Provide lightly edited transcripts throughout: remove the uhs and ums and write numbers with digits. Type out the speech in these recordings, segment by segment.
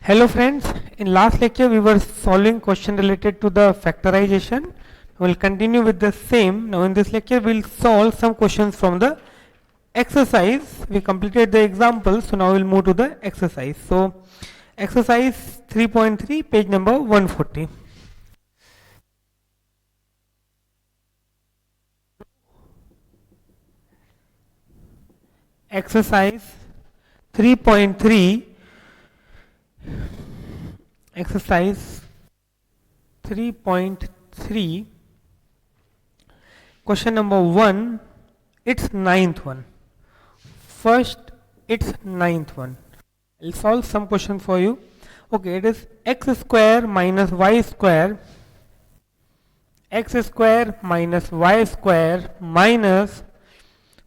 Hello friends, in last lecture we were solving question related to the factorization. We will continue with the same. Now in this lecture we will solve some questions from the exercise. We completed the example, so now we will move to the exercise. So exercise 3.3 page number 140. Exercise 3.3 exercise 3.3 question number 1, it's ninth one. First, it's ninth one. I'll solve some question for you. Okay, it is x square minus y square minus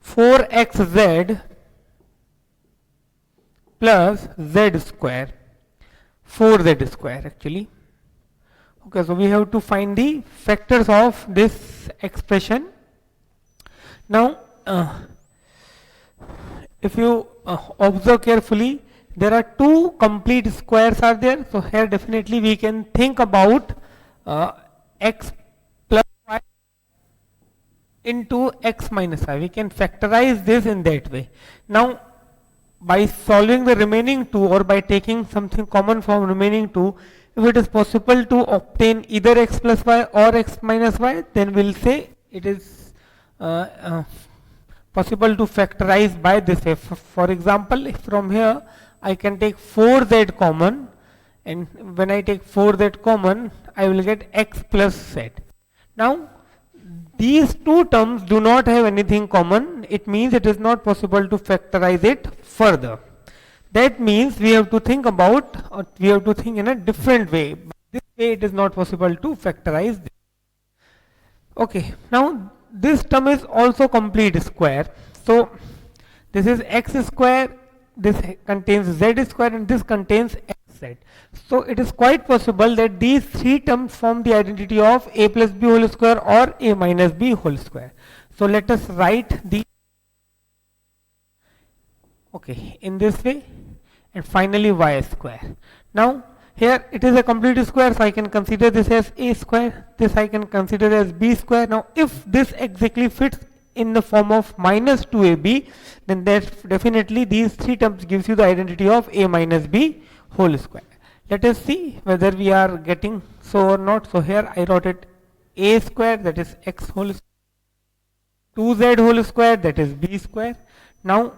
4xz plus z square, 4z square actually. Okay, so we have to find the factors of this expression. Now, if you observe carefully, there are two complete squares are there. So here definitely we can think about x plus y into x minus y. We can factorize this in that way. Now, by solving the remaining two or by taking something common from remaining two, if it is possible to obtain either x plus y or x minus y, then we'll say it is possible to factorize by this way. For example, if from here I can take 4z common, and when I take 4z common, I will get x plus z. Now, these two terms do not have anything common. It means it is not possible to factorize it further. That means we have to think about, or we have to think in a different way. This way it is not possible to factorize this. Okay, now this term is also complete square. So this is x square, this contains z square, and this contains xz. So it is quite possible that these three terms form the identity of a plus b whole square or a minus b whole square. So let us write the in this way, and finally y square. Now here it is a complete square, so I can consider this as a square, this I can consider as b square. Now if this exactly fits in the form of minus 2ab, then that definitely these three terms gives you the identity of a minus b whole square. Let us see whether we are getting so or not. So here I wrote it a square, that is x whole square, 2z whole square, that is b square. Now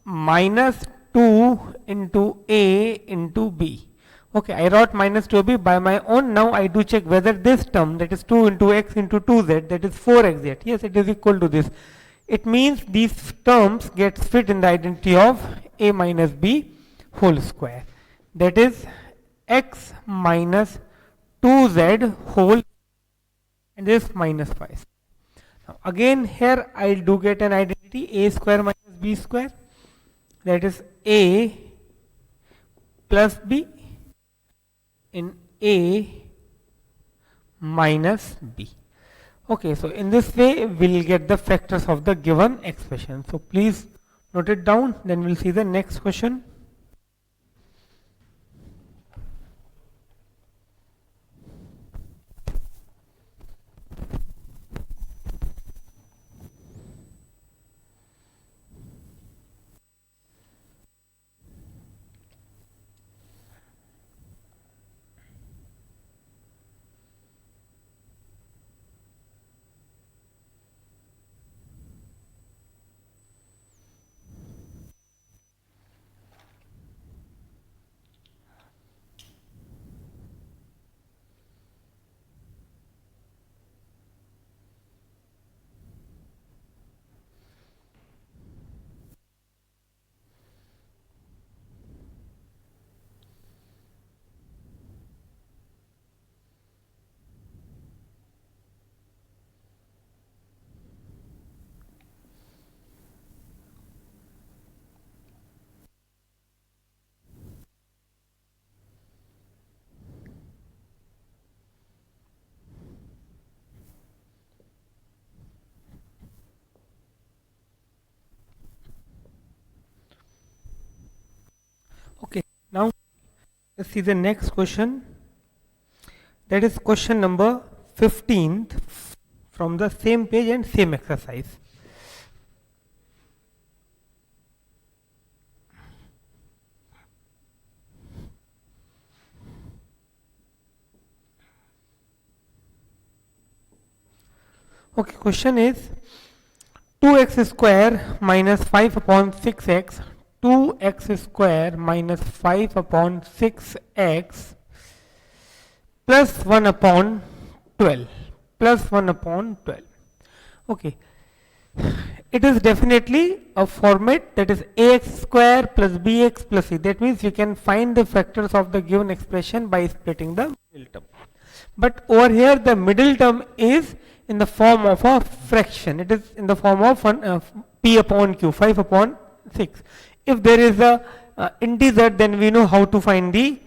minus 2 into a into b. Okay, I wrote minus 2b by my own. Now I do check whether this term, that is 2 into x into 2z, that is 4xz. Yes, it is equal to this. It means these terms get fit in the identity of a minus b whole square. That is x minus 2z whole, and this minus 5. Now again here I do get an identity a square minus b square, that is a plus b in a minus b. Okay, so in this way we'll get the factors of the given expression. So please note it down, then we'll see the next question. Let's see the next question. That is question number 15th from the same page and same exercise. Okay, question is 2x square minus 5 upon 6x, 2x square minus 5 upon 6x plus 1 upon 12, plus 1 upon 12. Okay, it is definitely a format that is ax square plus bx plus c. That means you can find the factors of the given expression by splitting the middle term. But over here the middle term is in the form of a fraction. It is in the form of p upon q, 5 upon 6. If there is a integer, then we know how to find the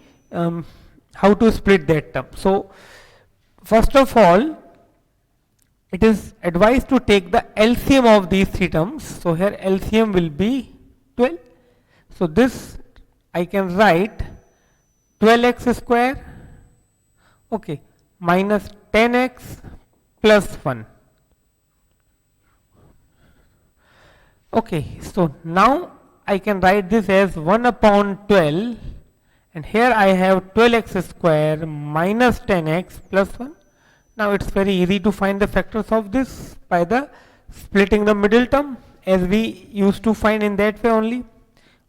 how to split that term. So first of all, it is advised to take the LCM of these three terms. So here LCM will be 12. So this I can write 12x square, okay, minus 10x plus 1. Okay, so now I can write this as 1 upon 12, and here I have 12x square minus 10x plus 1. Now it's very easy to find the factors of this by the splitting the middle term, as we used to find in that way only,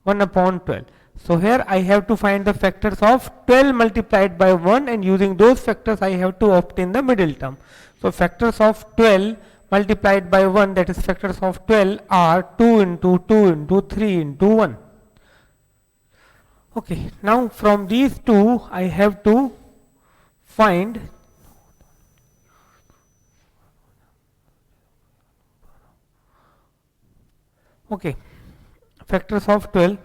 1 upon 12. So here I have to find the factors of 12 multiplied by 1, and using those factors I have to obtain the middle term. So factors of 12 multiplied by 1, that is factors of 12, are 2 into 2 into 3 into 1. Okay, now from these two I have to find factors of 12.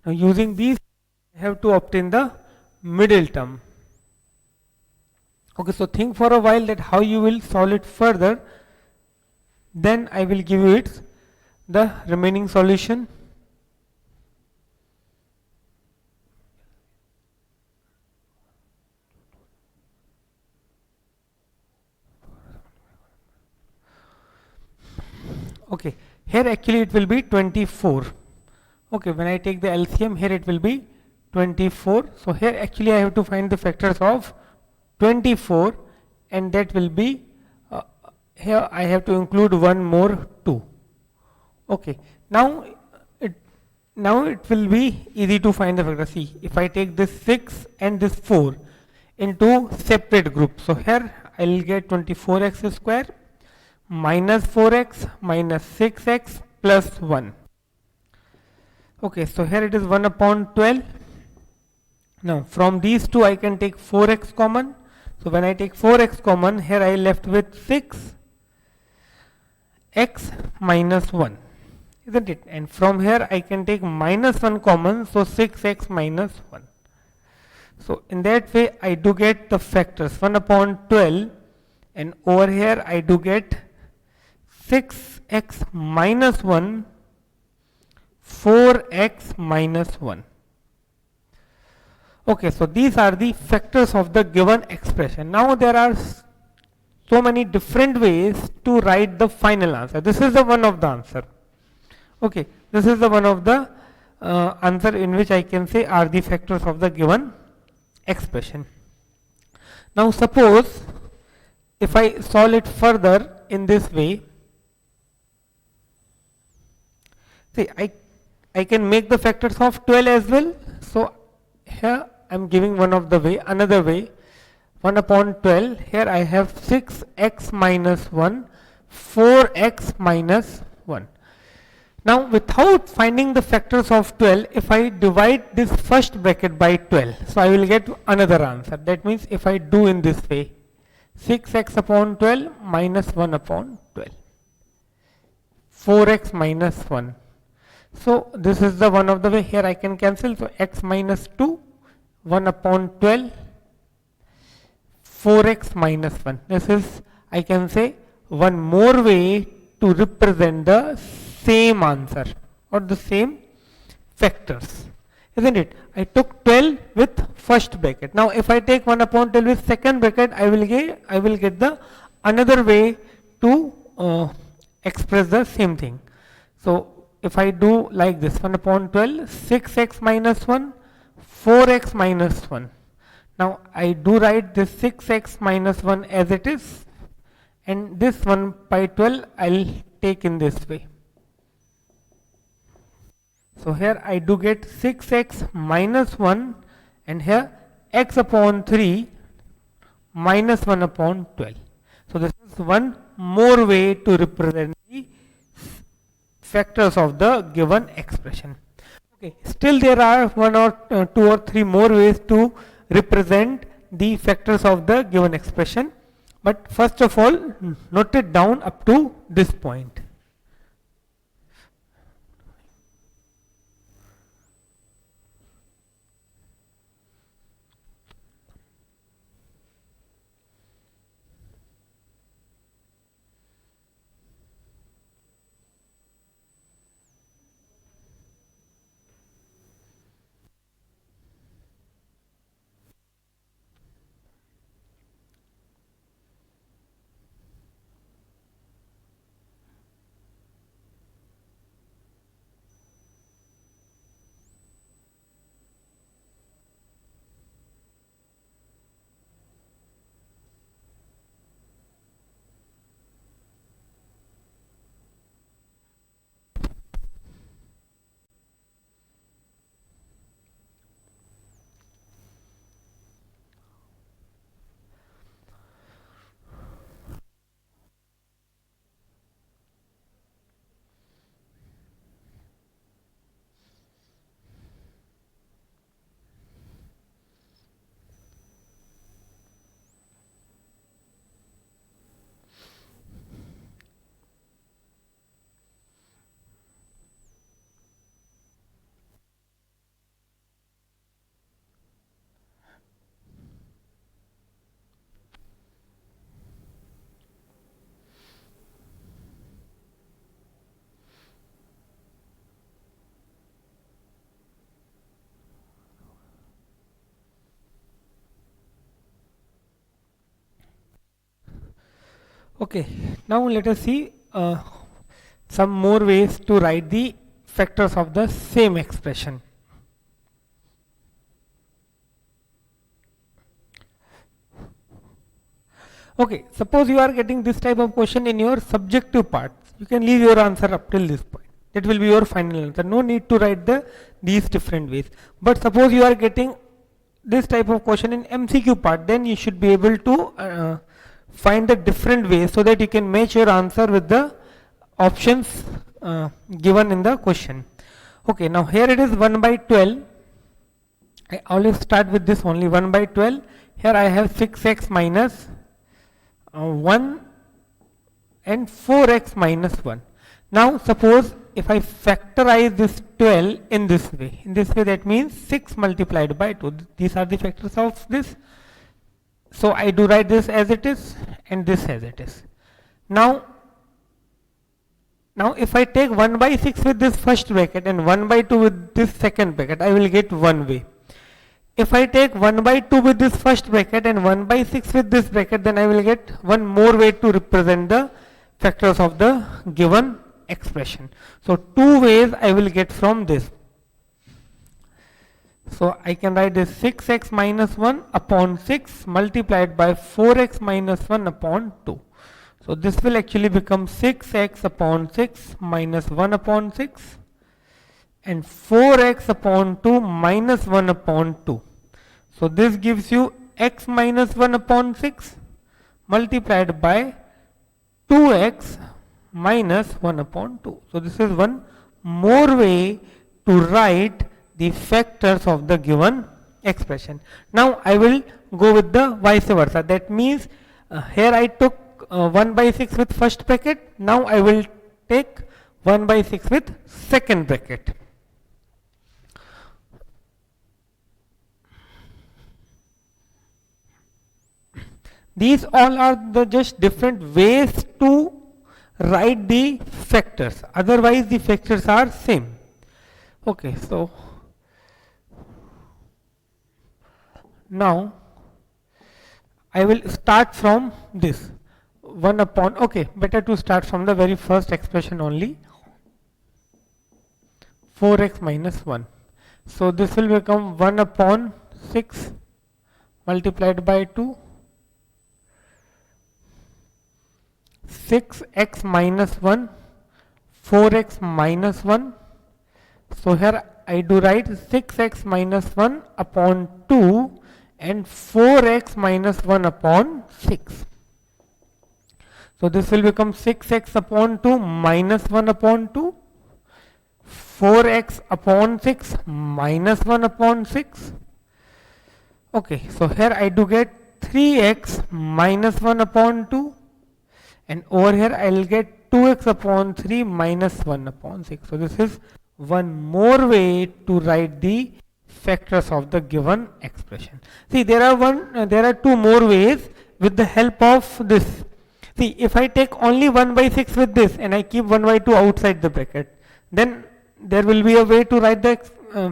Now using these I have to obtain the middle term. Okay, so think for a while that how you will solve it further, then I will give you the remaining solution. Okay, here actually it will be 24. Okay, when I take the LCM, here it will be 24. So here actually I have to find the factors of 24, and that will be here I have to include one more 2. Okay, now it will be easy to find the factor. See, if I take this 6 and this 4 into separate groups, so here I will get 24x square minus 4x minus 6x plus 1. Okay, so here it is 1 upon 12. Now from these two I can take 4x common. So when I take 4x common, here I left with 6x minus 1, isn't it? And from here I can take minus 1 common, so 6x minus 1. So in that way I do get the factors 1 upon 12, and over here I do get 6x minus 1, 4x minus 1. Okay, so these are the factors of the given expression. Now there are so many different ways to write the final answer. This is the one of the answer. Okay, this is the one of the answer in which I can say are the factors of the given expression. Now suppose if I solve it further in this way, see I can make the factors of 12 as well. So here I am giving one of the way, another way, 1 upon 12. Here I have 6x minus 1, 4x minus 1. Now without finding the factors of 12, if I divide this first bracket by 12, so I will get another answer. That means if I do in this way, 6x upon 12 minus 1 upon 12, 4x minus 1. So this is the one of the way. Here I can cancel, so x minus 2, 1 upon 12, 4x minus 1. This is, I can say, one more way to represent the same answer or the same factors, isn't it? I took 12 with first bracket. Now if I take 1 upon 12 with second bracket, I will get the another way to express the same thing. So if I do like this, 1 upon 12, 6x minus 1, 4x minus 1. Now I do write this 6x minus 1 as it is, and this 1 by 12 I'll take in this way. So here I do get 6x minus 1, and here x upon 3 minus 1 upon 12. So this is one more way to represent the factors of the given expression. Okay, still there are one or two or three more ways to represent the factors of the given expression, but first of all note it down up to this point. Okay, now let us see some more ways to write the factors of the same expression. Okay, suppose you are getting this type of question in your subjective part. You can leave your answer up till this point. That will be your final answer. No need to write these different ways. But suppose you are getting this type of question in MCQ part, then you should be able to find the different ways so that you can match your answer with the options given in the question. Okay, now here it is 1 by 12. I always start with this only 1 by 12. Here I have 6x minus 1 and 4x minus 1. Now suppose if I factorize this 12 in this way, that means 6 multiplied by 2. These are the factors of this. So I do write this as it is and this as it is. Now if I take 1 by 6 with this first bracket and 1 by 2 with this second bracket, I will get one way. If I take 1 by 2 with this first bracket and 1 by 6 with this bracket, then I will get one more way to represent the factors of the given expression. So two ways I will get from this. So I can write this 6x minus 1 upon 6 multiplied by 4x minus 1 upon 2. So this will actually become 6x upon 6 minus 1 upon 6 and 4x upon 2 minus 1 upon 2. So this gives you x minus 1 upon 6 multiplied by 2x minus 1 upon 2. So this is one more way to write the factors of the given expression. Now I will go with the vice versa. That means here I took 1 by 6 with first bracket. Now I will take 1 by 6 with second bracket. These all are the just different ways to write the factors. Otherwise the factors are same. Okay, so now I will start from this 1 upon, okay, better to start from the very first expression only, 4x minus 1. So this will become 1 upon 6 multiplied by 2, 6x minus 1, 4x minus 1. So here I do write 6x minus 1 upon 2 and 4x minus 1 upon 6. So this will become 6x upon 2 minus 1 upon 2, 4x upon 6 minus 1 upon 6. Okay, so here I do get 3x minus 1 upon 2, and over here I will get 2x upon 3 minus 1 upon 6. So this is one more way to write the factors of the given expression. See, there are two more ways with the help of this. See, if I take only 1 by 6 with this and I keep 1 by 2 outside the bracket, then there will be a way to write the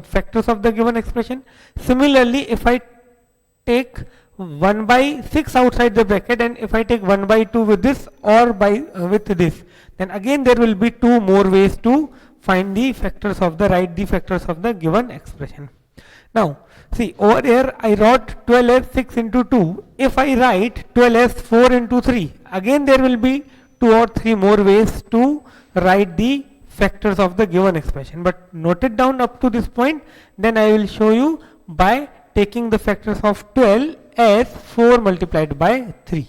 factors of the given expression. Similarly, if I take 1 by 6 outside the bracket and if I take 1 by 2 with this or with this, then again there will be two more ways to find the factors of the given expression. Now see, over here I wrote 12 as 6 into 2. If I write 12 as 4 into 3, again there will be 2 or 3 more ways to write the factors of the given expression. But note it down up to this point, then I will show you by taking the factors of 12 as 4 multiplied by 3.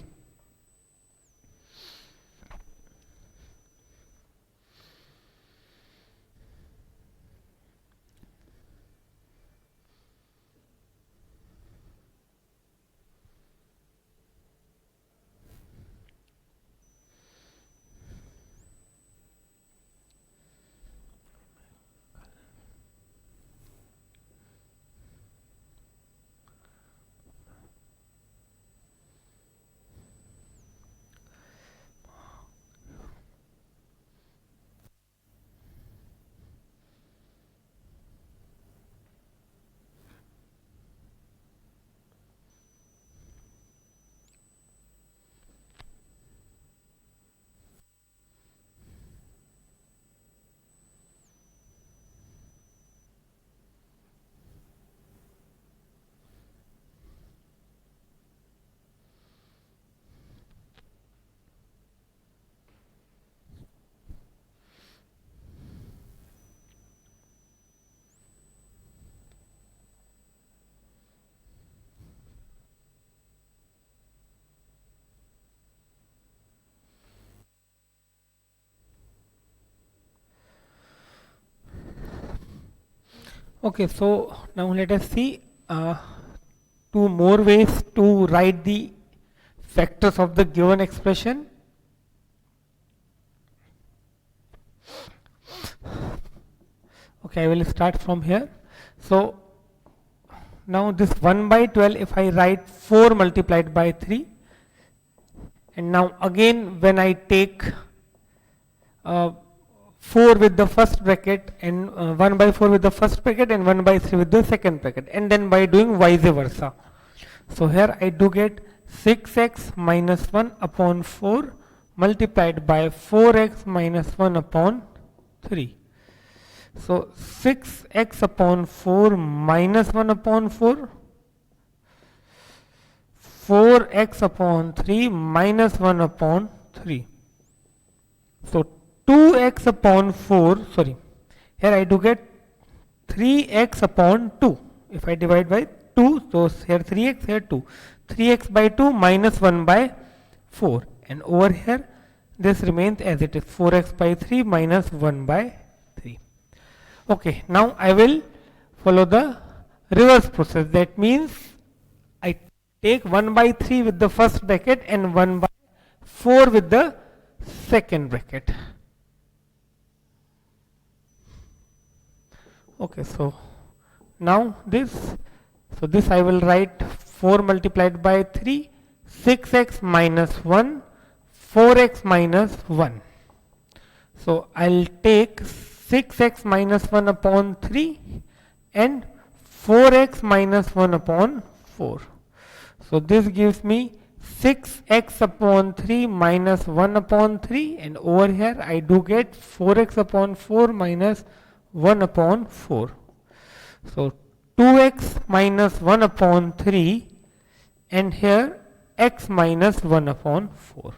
Okay, so now let us see two more ways to write the factors of the given expression. Okay, I will start from here. So now this 1 by 12, if I write 4 multiplied by 3, and now again when I take 4 with the first bracket and 1 by 4 with the first bracket and 1 by 3 with the second bracket, and then by doing vice versa. So here I do get 6x minus 1 upon 4 multiplied by 4x minus 1 upon 3. So 6x upon 4 minus 1 upon 4, 4x upon 3 minus 1 upon 3. So 2x upon 4, sorry, here I do get 3x upon 2. If I divide by 2, so here 3x, here 2. 3x by 2 minus 1 by 4. And over here, this remains as it is, 4x by 3 minus 1 by 3. Okay, now I will follow the reverse process. That means I take 1 by 3 with the first bracket and 1 by 4 with the second bracket. Okay, so now this I will write 4 multiplied by 3, 6x minus 1, 4x minus 1. So I'll take 6x minus 1 upon 3 and 4x minus 1 upon 4. So this gives me 6x upon 3 minus 1 upon 3, and over here I do get 4x upon 4 minus 1 upon 4. So 2x minus 1 upon 3, and here x minus 1 upon 4.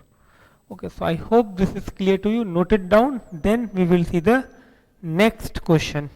Okay, so I hope this is clear to you. Note it down, then we will see the next question.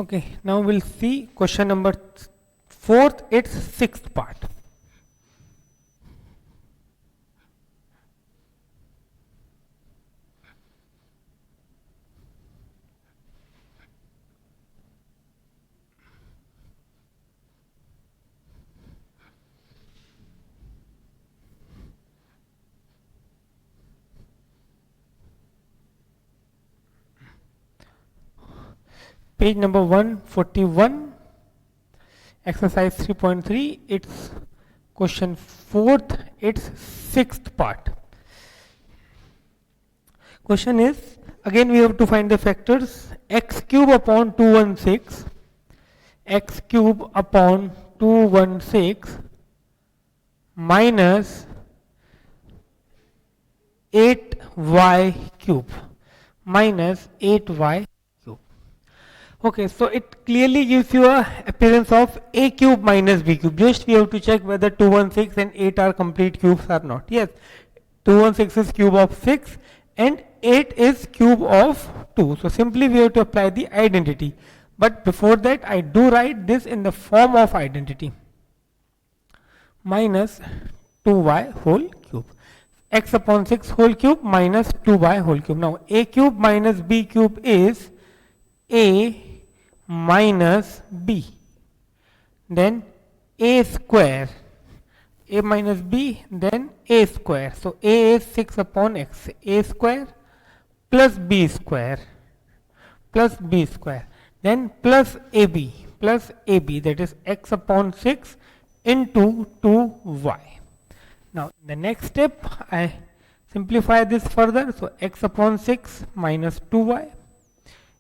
Okay, now we'll see question number 4th, its 6th part. Page number 141, exercise 3.3, it's question 4th, its 6th part. Question is, again we have to find the factors. X cube upon 216, x cube upon 216 minus 8y cube minus 8y cube. Okay, so it clearly gives you a appearance of a cube minus b cube. Just we have to check whether 216 and 8 are complete cubes or not. Yes, 216 is cube of 6 and 8 is cube of 2. So simply we have to apply the identity. But before that I do write this in the form of identity. Minus 2y whole cube. X upon 6 whole cube minus 2y whole cube. Now a cube minus b cube is a minus b. Then a square. A minus b, then a square. So a is 6 upon x. A square plus b square plus b square. Then plus ab, that is x upon 6 into 2y. Now the next step I simplify this further. So x upon 6 minus 2y.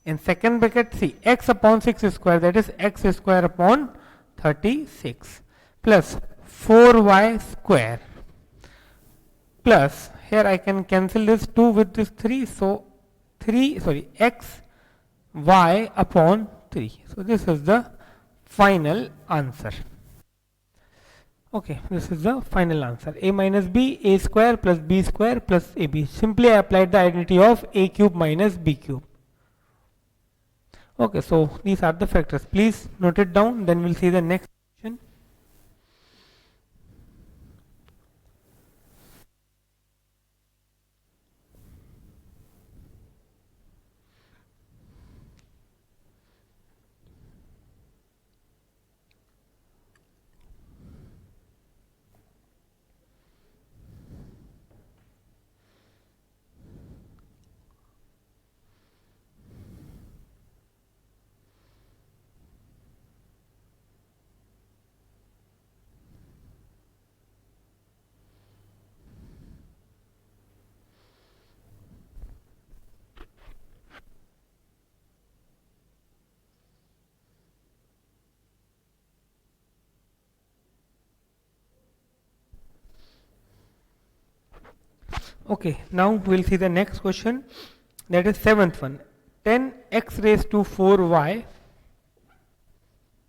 In second bracket, see, x upon 6 square, that is x square upon 36 plus 4y square plus, here I can cancel this 2 with this 3, so x y upon 3. So this is the final answer. Okay, this is the final answer. A minus b, a square plus b square plus ab. Simply I applied the identity of a cube minus b cube. Okay, so these are the factors. Please note it down, then we'll see the next question. Okay, now we'll see the next question, that is seventh one. 10x raised to 4y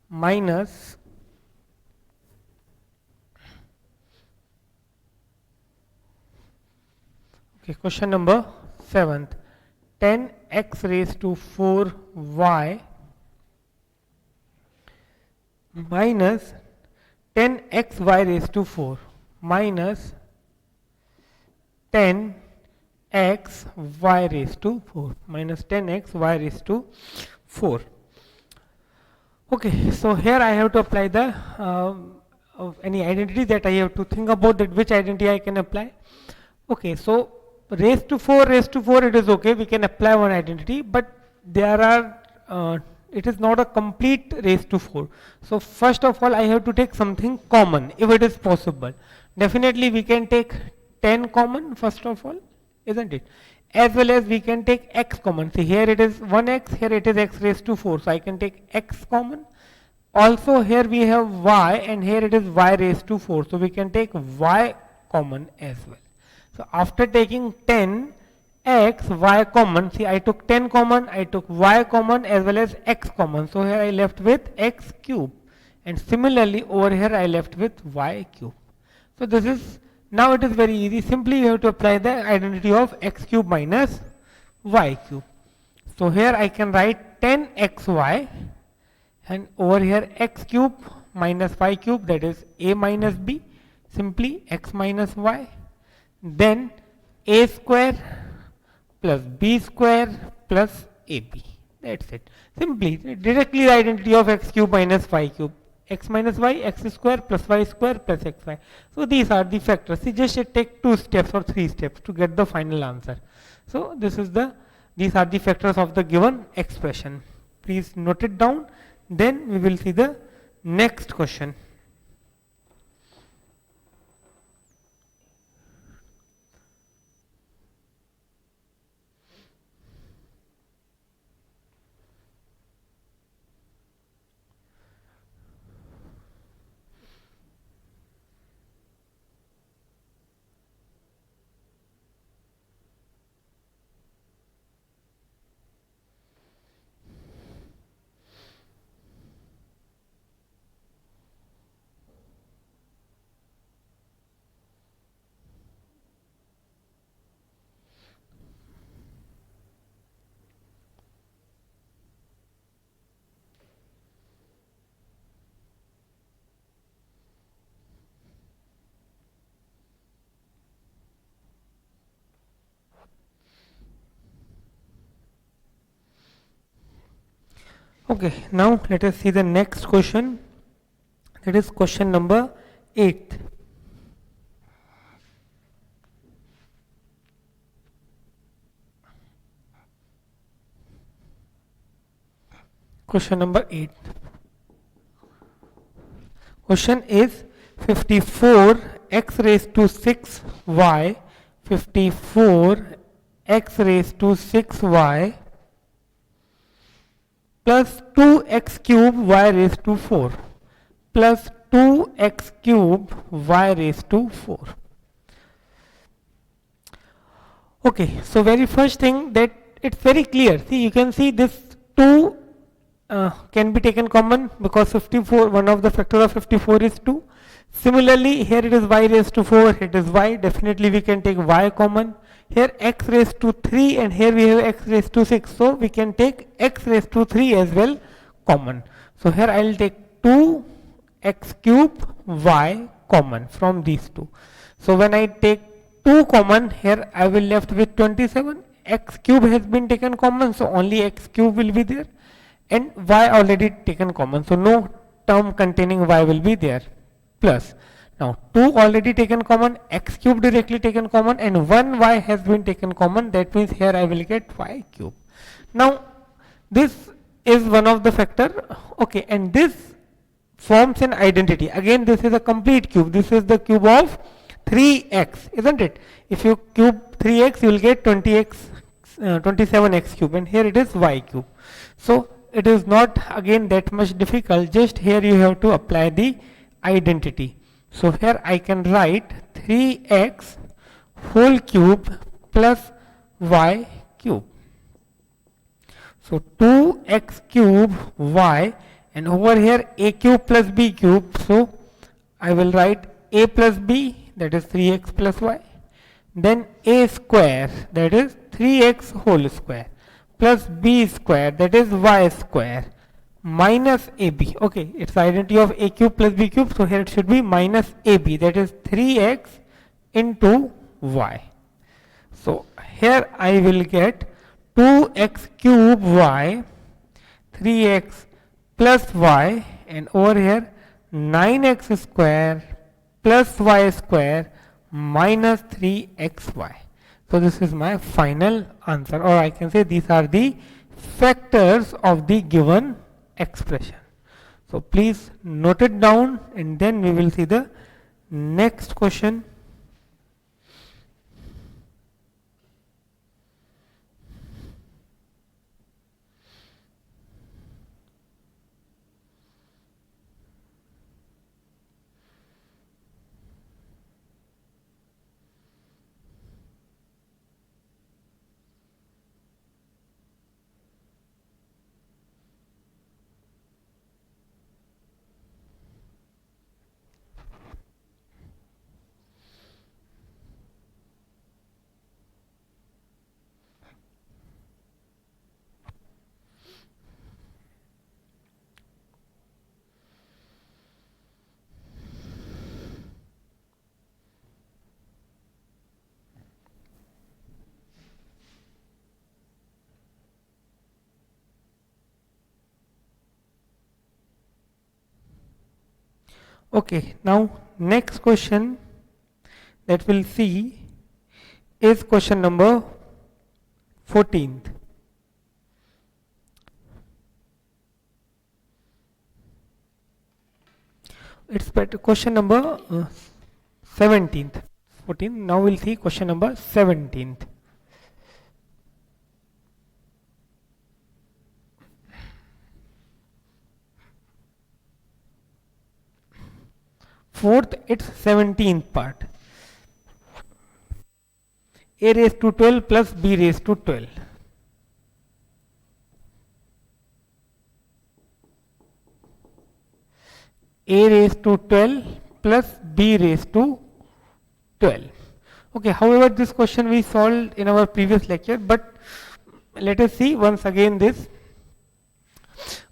minus question number 7th. 10x raised to 4y minus 10xy raised to 4 minus 10xy raised to 4 minus 10xy raised to 4. Okay, so here I have to apply the of any identity that I have to think about, that which identity I can apply. Okay, so raised to 4 it is okay, we can apply one identity, but there are it is not a complete raised to 4. So first of all I have to take something common if it is possible. Definitely we can take 10 common first of all, isn't it? As well as we can take x common. See, here it is 1x, here it is x raised to 4, so I can take x common. Also here we have y and here it is y raised to 4, so we can take y common as well. So after taking 10 x y common, see I took 10 common, I took y common as well as x common, so here I left with x cube, and similarly over here I left with y cube. So this is, now it is very easy, simply you have to apply the identity of x cube minus y cube. So here I can write 10xy, and over here x cube minus y cube, that is a minus b, simply x minus y, then a square plus b square plus ab. That's it. Simply directly the identity of x cube minus y cube. X minus y, x square plus y square plus xy. So these are the factors. See, just take 2 steps or 3 steps to get the final answer. So this is these are the factors of the given expression. Please note it down. Then we will see the next question. Okay, now let us see the next question. That is question number 8. Question number 8. Question is 54 x raised to 6 y, 54 x raised to 6 y plus 2x cube y raised to 4 plus 2x cube y raised to 4. Okay, so very first thing, that it's very clear. See, you can see this 2 can be taken common because 54, one of the factors of 54 is 2. Similarly, here it is y raised to 4, it is y, definitely we can take y common. Here x raised to 3 and here we have x raised to 6, so we can take x raised to 3 as well common. So here I will take 2x cube y common from these two. So when I take 2 common, here I will left with 27. X cube has been taken common, so only x cube will be there, and y already taken common, so no term containing y will be there, plus now 2 already taken common, x cube directly taken common, and 1 y has been taken common, that means here I will get y cube. Now this is one of the factor, okay, and this forms an identity. Again, this is a complete cube, this is the cube of 3x, isn't it? If you cube 3x, you will get 27x cube, and here it is y cube. So it is not again that much difficult, just here you have to apply the identity. So here I can write 3x whole cube plus y cube. So 2x cube y, and over here a cube plus b cube, so I will write a plus b, that is 3x plus y, then a square, that is 3x whole square, plus b square, that is y square, minus ab. Okay, it's identity of a cube plus b cube, so here it should be minus ab, that is 3x into y. So here I will get 2x cube y, 3x plus y, and over here 9x square plus y square minus 3xy. So this is my final answer, or I can say these are the factors of the given expression. So please note it down, and then we will see the next question. Okay, now next question that we'll see is question number 14th. It's better question number 17th. 14th. Now we'll see question number 17th. Fourth, its 17th part. A raised to 12 plus b raised to 12. A raised to 12 plus b raised to 12. Okay, however, this question we solved in our previous lecture, but let us see once again this.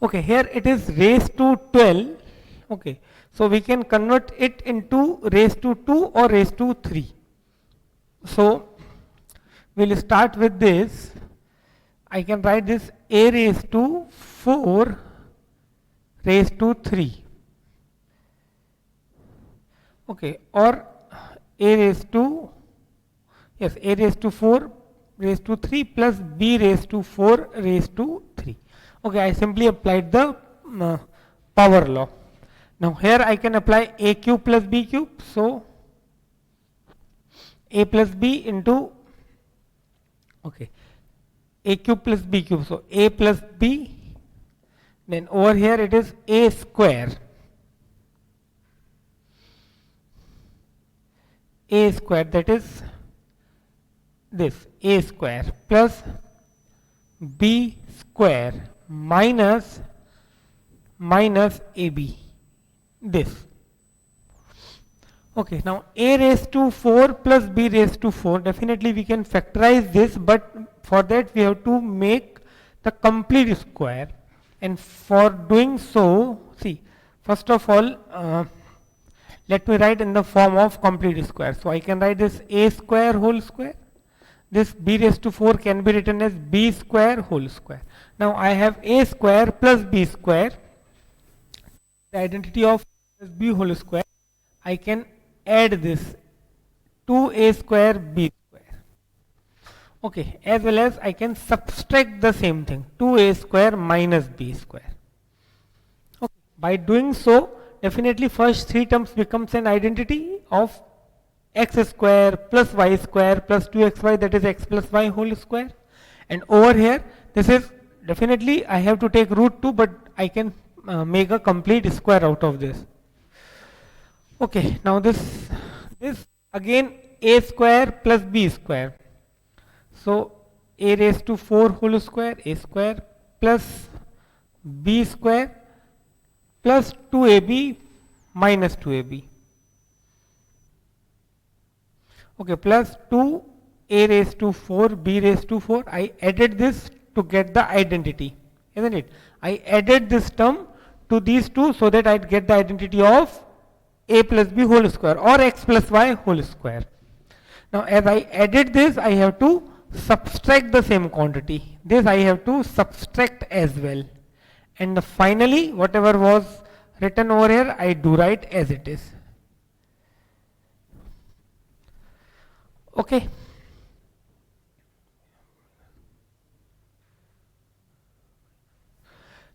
Okay, here it is raised to 12. Okay, so we can convert it into raised to 2 or raised to 3. So we'll start with this. I can write this a raised to 4 raised to 3. Okay, or a raised to, yes, a raised to 4 raised to 3 plus b raised to 4 raised to 3. Okay, I simply applied the power law. Now here I can apply a cube plus b cube, so a plus b into, okay, a cube plus b cube, so a plus b, then over here it is a square, that is this a square plus b square minus ab, this. Okay, now a raised to 4 plus b raised to 4, definitely we can factorize this, but for that we have to make the complete square, and for doing so, see, first of all, let me write in the form of complete square. So I can write this a square whole square. This b raised to 4 can be written as b square whole square. Now I have a square plus b square, the identity of b whole square. I can add this 2a square b square. Okay, as well as I can subtract the same thing, 2a square minus b square. Okay, by doing so, definitely first three terms becomes an identity of x square plus y square plus 2xy, that is x plus y whole square. And over here, this is definitely I have to take root 2, but I can make a complete square out of this. Okay, now this again a square plus b square. So a raised to 4 whole square, a square plus b square plus 2ab minus 2ab. Okay, plus 2 a raised to 4 b raised to 4. I added this to get the identity, isn't it? I added this term to these two so that I'd get the identity of a plus b whole square or x plus y whole square. Now as I added this, I have to subtract the same quantity. This I have to subtract as well. And finally, whatever was written over here, I do write as it is. Okay.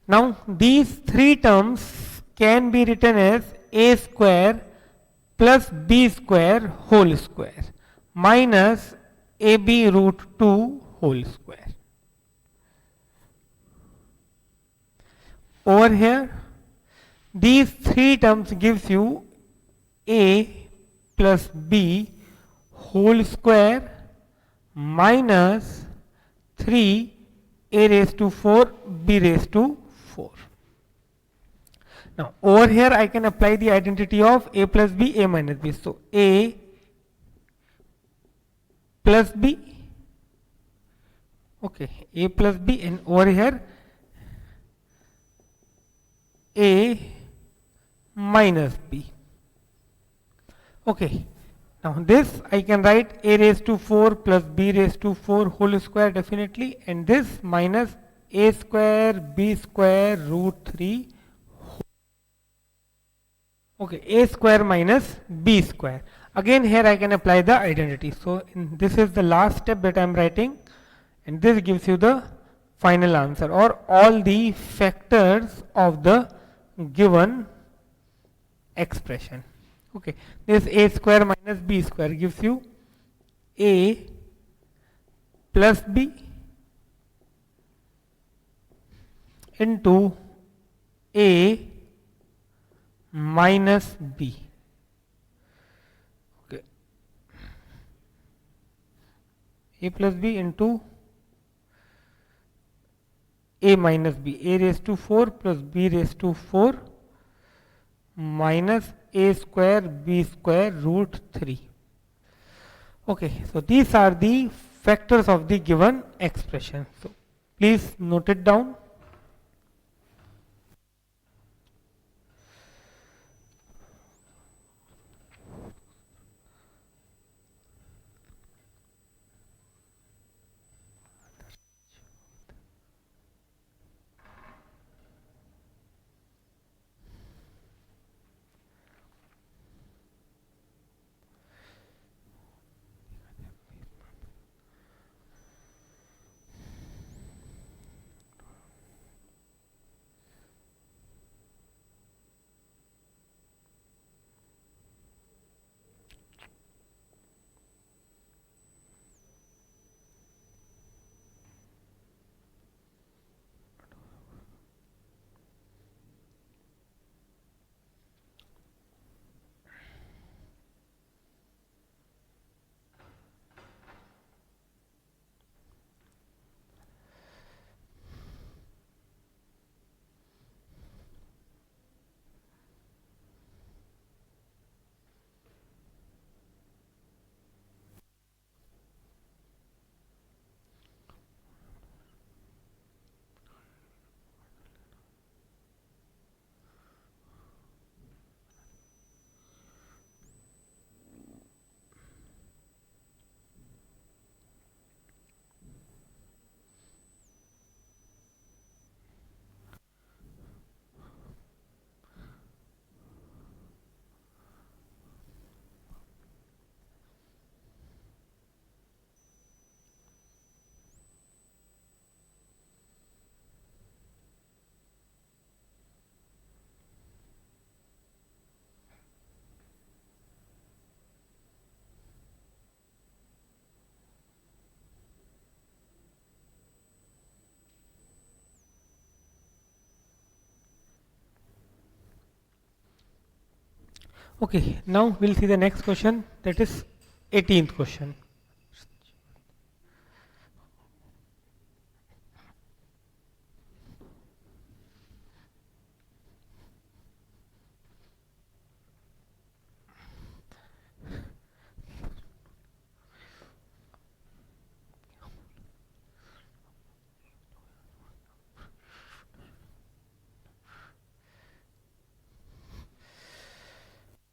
Now these three terms can be written as a square plus b square whole square minus ab root 2 whole square. Over here, these three terms gives you a plus b whole square minus 3 a raised to 4 b raised to 4. Now over here I can apply the identity of a plus b, a minus b. So a plus b, okay, a plus b, and over here a minus b. Okay, now this I can write a raised to 4 plus b raised to 4 whole square definitely, and this minus a square b square root 3. Okay, a square minus b square. Again here I can apply the identity. So this is the last step that I am writing, and this gives you the final answer or all the factors of the given expression. Okay, this a square minus b square gives you a plus b into a minus b. Okay, a plus b into a minus b, a raised to 4 plus b raised to 4 minus a square b square root 3. Okay, so these are the factors of the given expression. So please note it down. Okay, now we'll see the next question, that is 18th question.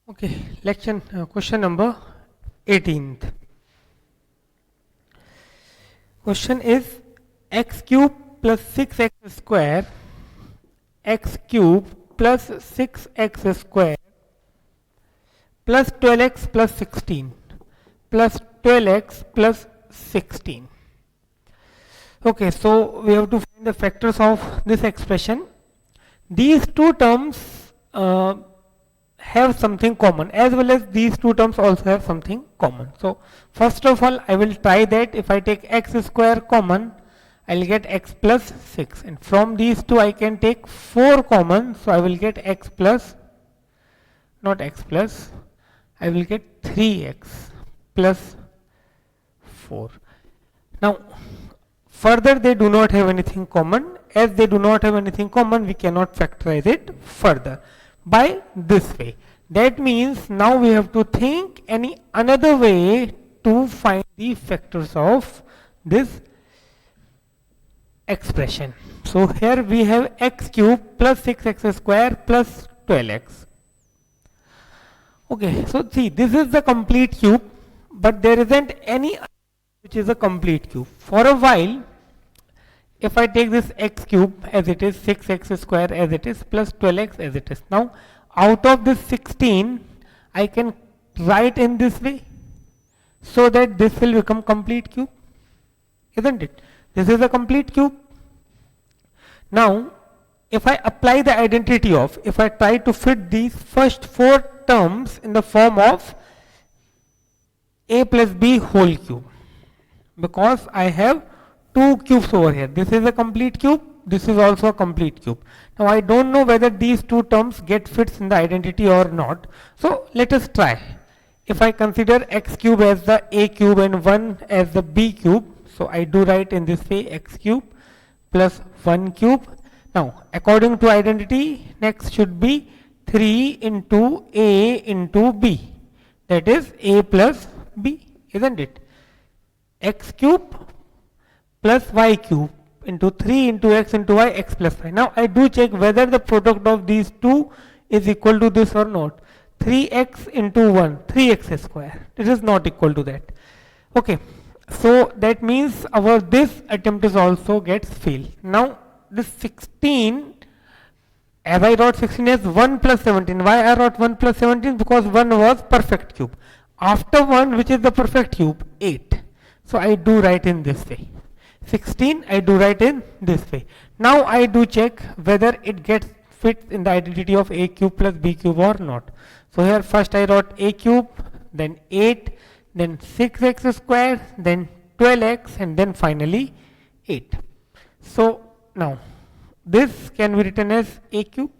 Okay, question number 18th. Question is x cube plus 6x square, x cube plus 6x square plus 12x plus 16 plus 12x plus 16. Okay, so we have to find the factors of this expression. These two terms have something common, as well as these two terms also have something common. So first of all, I will try that. If I take x square common, I'll get x plus 6, and from these two I can take 4 common, so I will get x plus, not x plus, I will get 3x plus 4. Now further, they do not have anything common. As they do not have anything common, we cannot factorize it further by this way. That means now we have to think any another way to find the factors of this expression. So here we have x cube plus 6x square plus 12x. Okay, so see, this is the complete cube, but there isn't any which is a complete cube. For a while, if I take this x cube as it is, 6x square as it is, plus 12x as it is. Now, out of this 16, I can write in this way, so that this will become complete cube, isn't it? This is a complete cube. Now, if I apply the identity of, if I try to fit these first 4 terms in the form of a plus b whole cube, because I have 2 cubes over here. This is a complete cube, this is also a complete cube. Now I don't know whether these two terms get fits in the identity or not. So let us try. If I consider x cube as the a cube and 1 as the b cube, so I do write in this way x cube plus 1 cube. Now according to identity, next should be 3 into a into b, that is a plus b, isn't it? X cube plus y cube into 3 into x into y, x plus y. Now I do check whether the product of these two is equal to this or not. 3x into 1, 3x square. It is not equal to that. Okay, so that means our this attempt is also gets failed. Now this 16, as I wrote 16 as 1 plus 17. Why I wrote 1 plus 17? Because 1 was perfect cube. After 1, which is the perfect cube? 8. So I do write in this way. 16 I do write in this way. Now I do check whether it gets fits in the identity of a cube plus b cube or not. So here first I wrote a cube, then 8, then 6x square, then 12x, and then finally 8. So now this can be written as a cube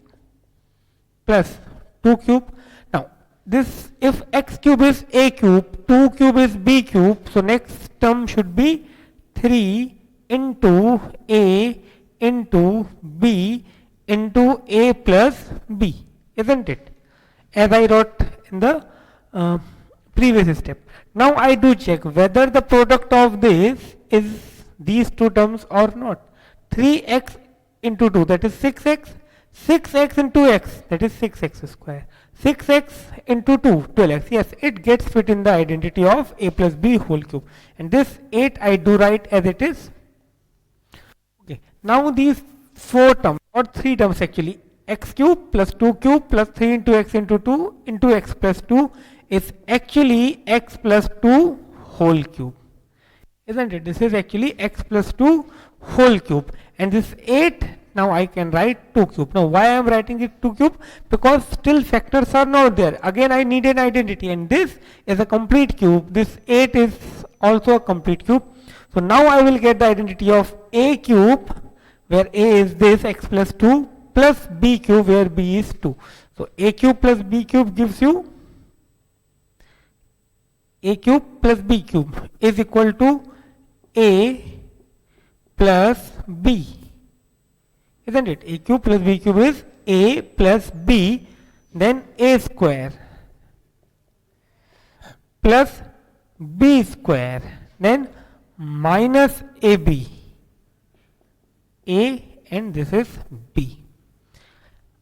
plus 2 cube. Now this, if x cube is a cube, 2 cube is b cube, so next term should be 3 into a into b into a plus b, isn't it? As I wrote in the previous step. Now I do check whether the product of this is these two terms or not. 3x into 2, that is 6x. 6x into x, that is 6x square. 6x into 2, 12x. Yes, it gets fit in the identity of a plus b whole cube. And this 8 I do write as it is. Okay. Now these 4 terms, or 3 terms actually, x cube plus 2 cube plus 3 into x into 2 into x plus 2 is actually x plus 2 whole cube. Isn't it? This is actually x plus 2 whole cube. And this 8, now I can write 2 cube. Now why I am writing it 2 cube? Because still factors are not there. Again I need an identity, and this is a complete cube. This 8 is also a complete cube. So now I will get the identity of a cube, where a is this x plus 2, plus b cube, where b is 2. So a cube plus b cube gives you a cube plus b cube is equal to a plus b, isn't it? A cube plus b cube is a plus b, then a square plus b square, then minus ab, a and this is b.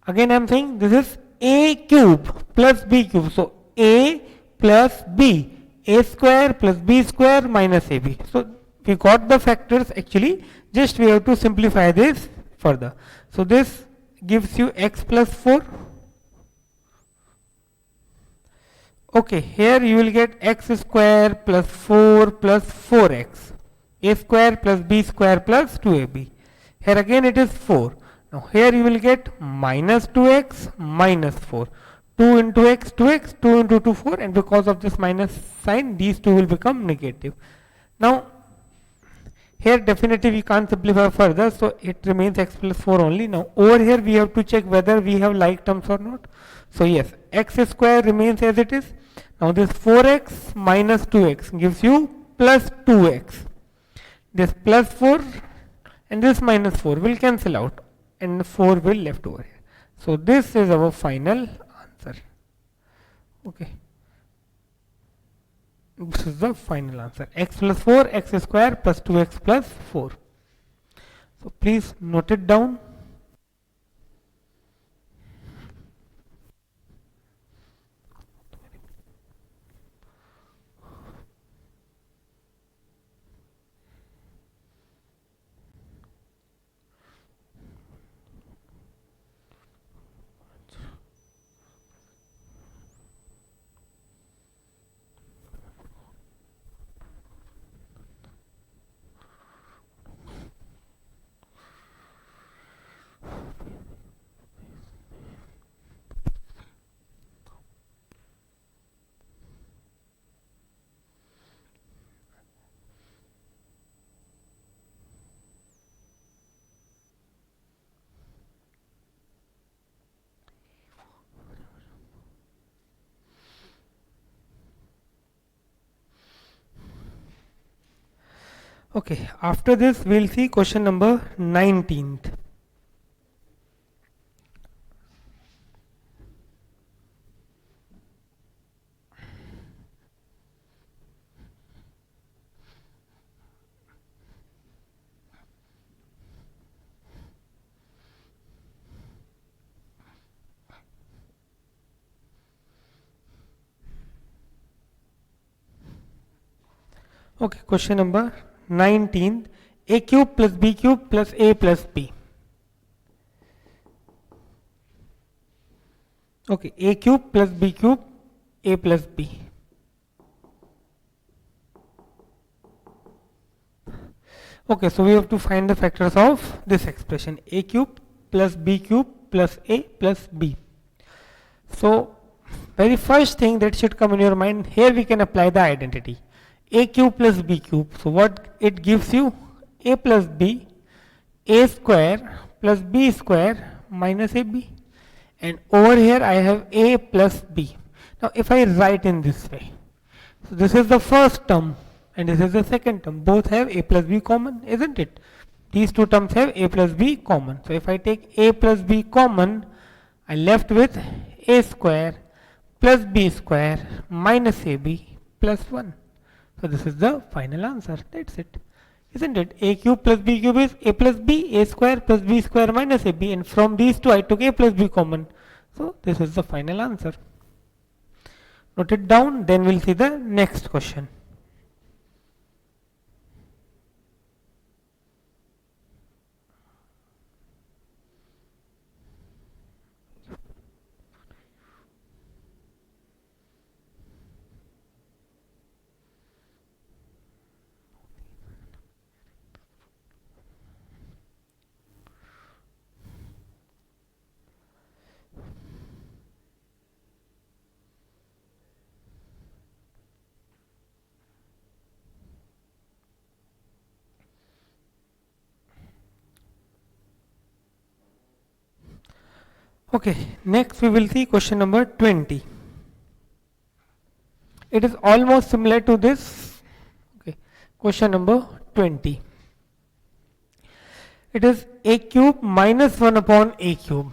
Again I am saying this is a cube plus b cube, so a plus b, a square plus b square minus ab. So we got the factors, actually just we have to simplify this further. So this gives you x plus 4. Okay, here you will get x square plus 4 plus 4x, a square plus b square plus 2ab. Here again it is 4. Now here you will get minus 2x minus 4. 2 into x 2x, 2 into 2 4, and because of this minus sign these two will become negative. Now here definitely we can't simplify further, so it remains x plus 4 only. Now over here we have to check whether we have like terms or not. So yes, x square remains as it is. Now this 4x minus 2x gives you plus 2x. This plus 4 and this minus 4 will cancel out and 4 will left over here. So this is our final answer. Okay. This is the final answer. X plus 4, x square plus 2x plus 4. So please note it down. Okay, after this we will see question number 19th. Okay, question number 19th, a cube plus b cube plus a plus b. Okay, a cube plus b cube, a plus b. Okay, so we have to find the factors of this expression, a cube plus b cube plus a plus b. So very first thing that should come in your mind, here we can apply the identity. A cube plus b cube, so what it gives you, a plus b, a square plus b square minus ab, and over here I have a plus b. Now if I write in this way, so this is the first term and this is the second term, both have a plus b common, isn't it? These two terms have a plus b common, so if I take a plus b common, I left with a square plus b square minus ab plus 1. So this is the final answer. That's it, isn't it? A cube plus b cube is a plus b, a square plus b square minus ab, and from these two I took a plus b common. So this is the final answer. Note it down, then we'll see the next question. Okay, next we will see question number 20. It is almost similar to this. Okay. Question number 20. It is a cube minus 1 upon a cube.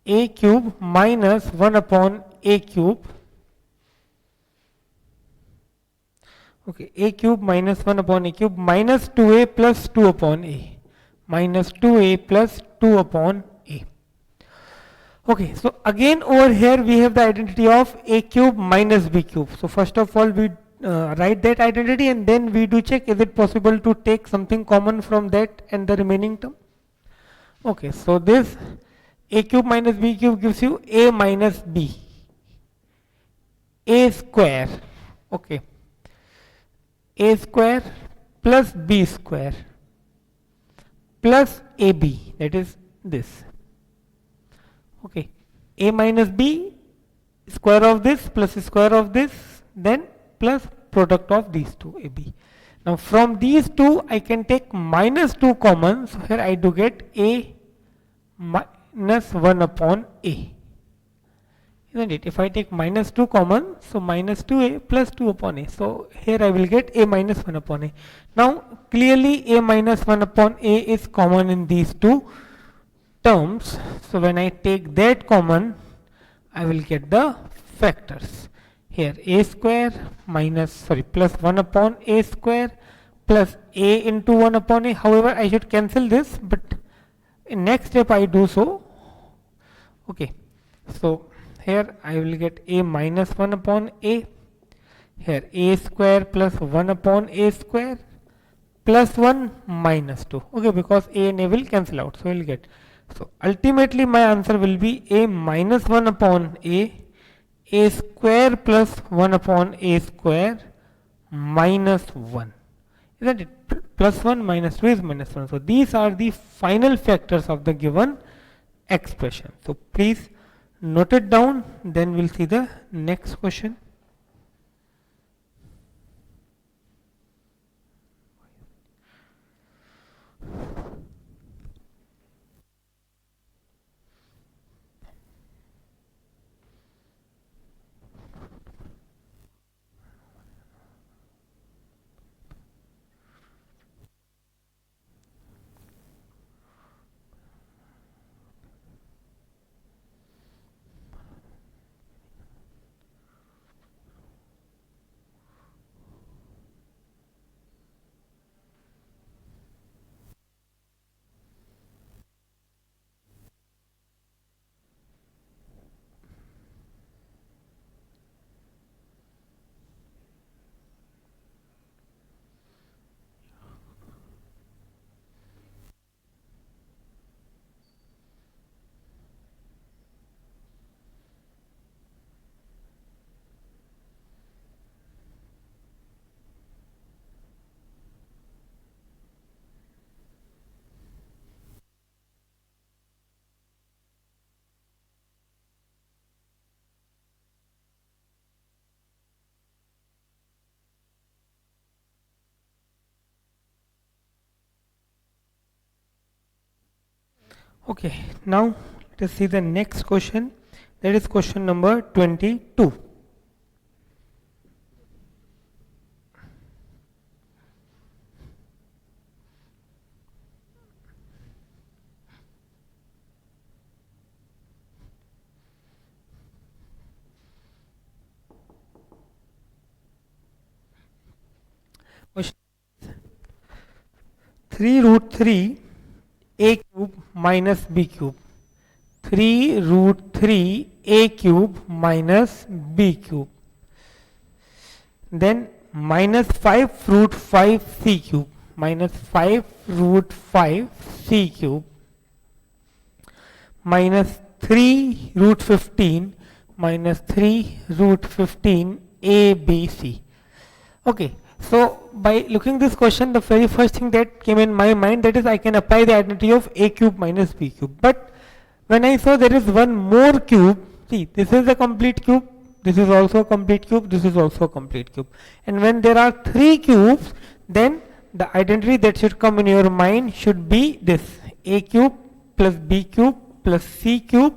A cube minus 1 upon a cube. Okay, a cube minus 1 upon a cube minus 2a plus 2 upon a. Minus 2a plus 2 upon a. Okay, so again over here we have the identity of a cube minus b cube. So first of all we write that identity and then we do check is it possible to take something common from that and the remaining term. Okay, so this a cube minus b cube gives you a minus b, a square, okay, a square plus b square plus ab, that is this. Okay, a minus b, square of this plus square of this, then plus product of these two, ab. Now from these two I can take minus 2 common, so here I do get a minus 1 upon a, isn't it? If I take minus 2 common, so minus 2a plus 2 upon a, so here I will get a minus 1 upon a. Now clearly a minus 1 upon a is common in these two terms, so when I take that common I will get the factors. Here a square minus plus 1 upon a square plus a into 1 upon a. However, I should cancel this, but in next step I do so. Okay, so here I will get a minus 1 upon a. Here a square plus 1 upon a square plus 1 minus 2. Okay, because a and a will cancel out, so we will get. So ultimately my answer will be a minus 1 upon a square plus 1 upon a square minus 1. Isn't it? Plus 1 minus 2 is minus 1. So these are the final factors of the given expression. So please note it down, then we'll see the next question. Okay, now let us see the next question, that is question number 22. Question 3 root 3 a cube minus b cube. 3 root 3 a cube minus b cube. Then minus 5 root 5 c cube. Minus 5 root 5 c cube. Minus 3 root 15 minus 3 root 15 a b c. Okay. So by looking this question, the very first thing that came in my mind, that is I can apply the identity of a cube minus b cube. But when I saw there is one more cube, see this is a complete cube, this is also a complete cube, this is also a complete cube. And when there are 3 cubes, then the identity that should come in your mind should be this: a cube plus b cube plus c cube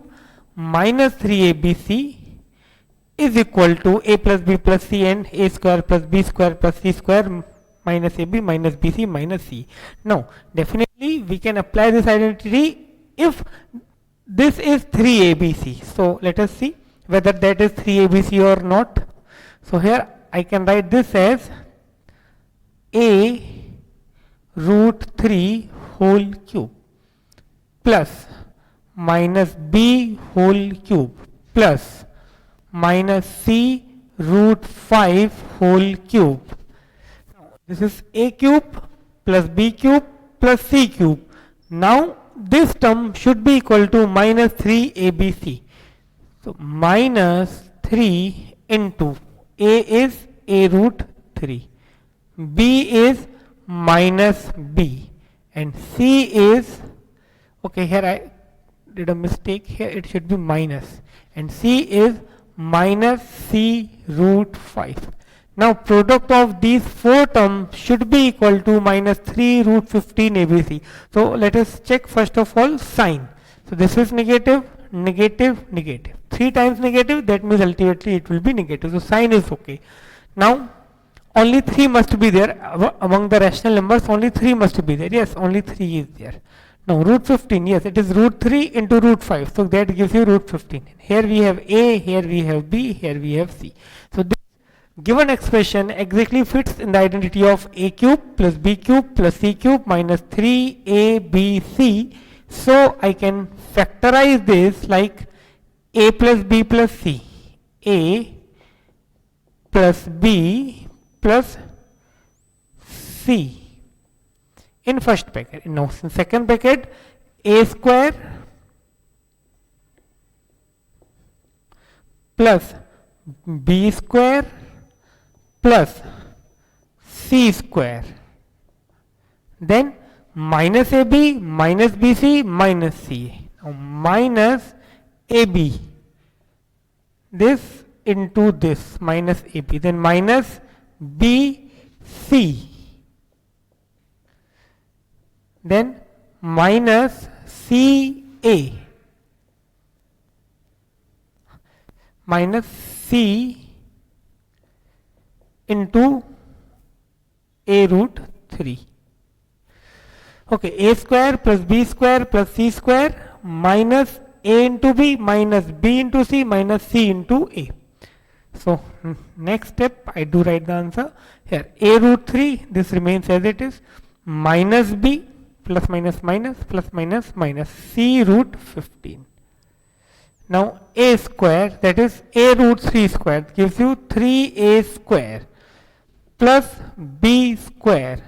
minus 3abc is equal to a plus b plus c and a square plus b square plus c square minus ab minus bc minus c. Now definitely we can apply this identity if this is 3abc. So let us see whether that is 3abc or not. So here I can write this as a root 3 whole cube plus minus b whole cube plus minus c root 5 whole cube. Now, this is a cube plus b cube plus c cube. Now this term should be equal to minus 3abc. So minus 3 into a is a root 3, b is minus b, and c is, okay, here I did a mistake, here it should be minus, and c is minus c root 5. Now product of these four terms should be equal to minus 3 root 15 abc. So let us check first of all sign. So this is negative, negative, negative. 3 times negative, that means ultimately it will be negative. So sign is okay. Now only 3 must be there among the rational numbers. Only 3 must be there. Yes, only 3 is there. Now root 15, yes, it is root 3 into root 5. So that gives you root 15. Here we have a, here we have b, here we have c. So this given expression exactly fits in the identity of a cube plus b cube plus c cube minus 3abc. So I can factorize this like a plus b plus c. A plus b plus c in first bracket. Now in second bracket, a square plus b square plus c square, then minus ab minus bc minus ca. Now minus ab, this into this minus ab, then minus bc, then minus ca, minus c into a root 3. Okay, a square plus b square plus c square minus a into b minus b into c minus c into a. So next step I do write the answer here. A root 3, this remains as it is, minus b plus minus minus plus minus minus c root 15. Now a square, that is a root 3 square, gives you 3a square plus b square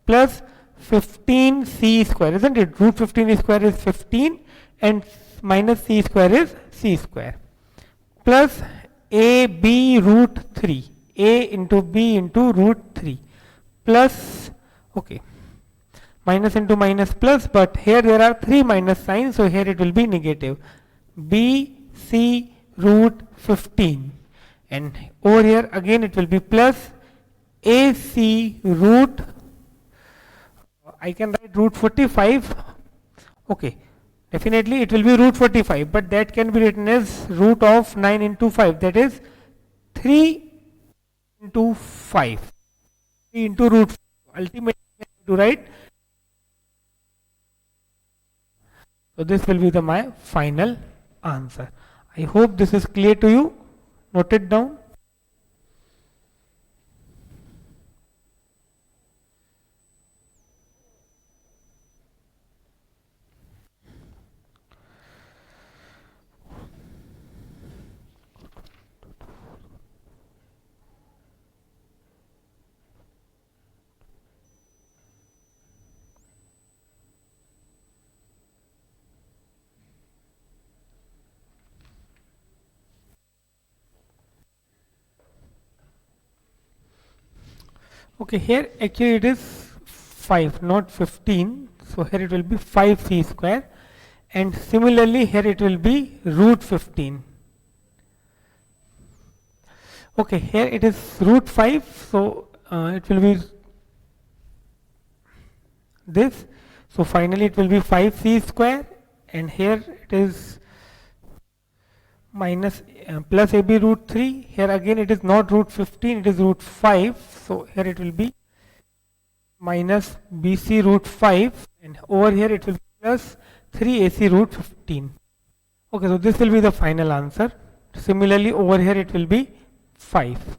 plus 15c square, isn't it? Root 15 square is 15 and minus c square is c square, plus ab root 3, a into b into root 3 plus, okay, minus into minus plus, but here there are 3 minus signs, so here it will be negative, b c root 15, and over here again it will be plus ac root, I can write root 45, okay, definitely it will be root 45, but that can be written as root of 9 into 5, that is 3 into 5, 3 into root 5. Ultimately I have to write, so this will be my final answer. I hope this is clear to you. Note it down. Okay, here actually it is 5, not 15. So here it will be 5c square, and similarly here it will be root 15. Okay, here it is root 5, so it will be this. So finally it will be 5c square, and here it is minus plus AB root 3. Here again it is not root 15, it is root 5. So here it will be minus BC root 5, and over here it will be plus 3AC root 15. Okay, so this will be the final answer. Similarly, over here it will be 5.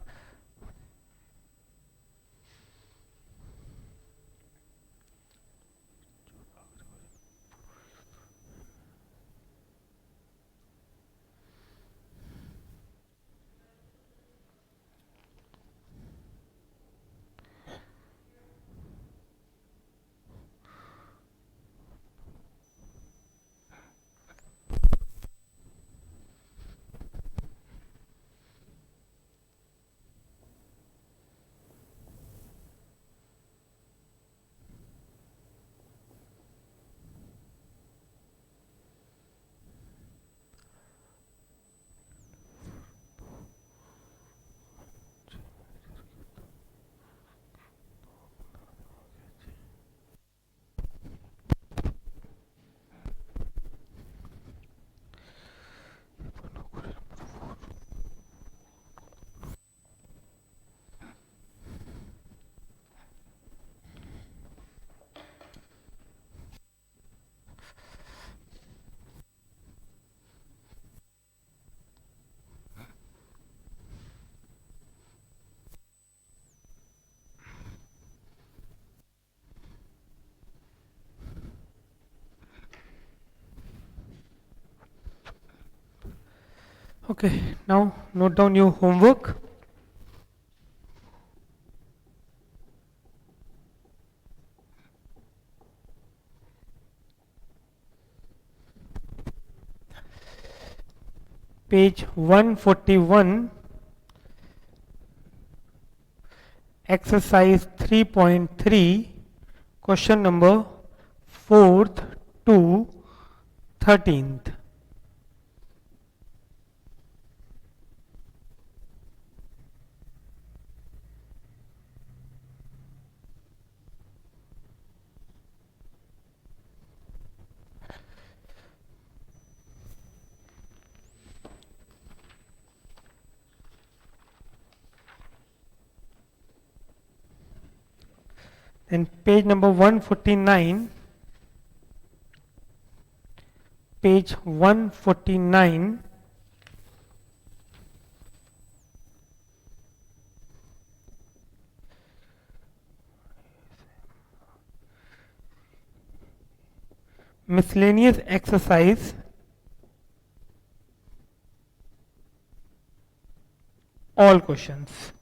Okay, now note down your homework. Page 141, exercise 3.3, question number 4th to 13th. Then page number 149, page 149, miscellaneous exercise, all questions.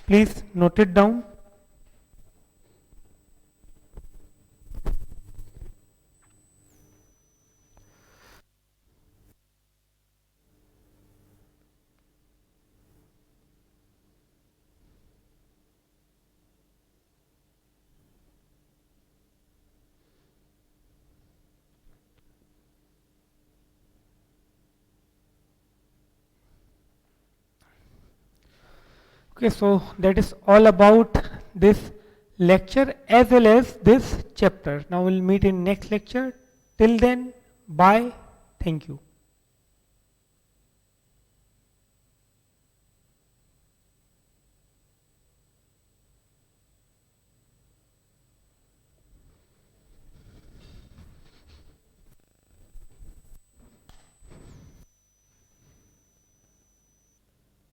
Please note it down. Okay, so that is all about this lecture as well as this chapter. Now we'll meet in next lecture. Till then, bye. Thank you.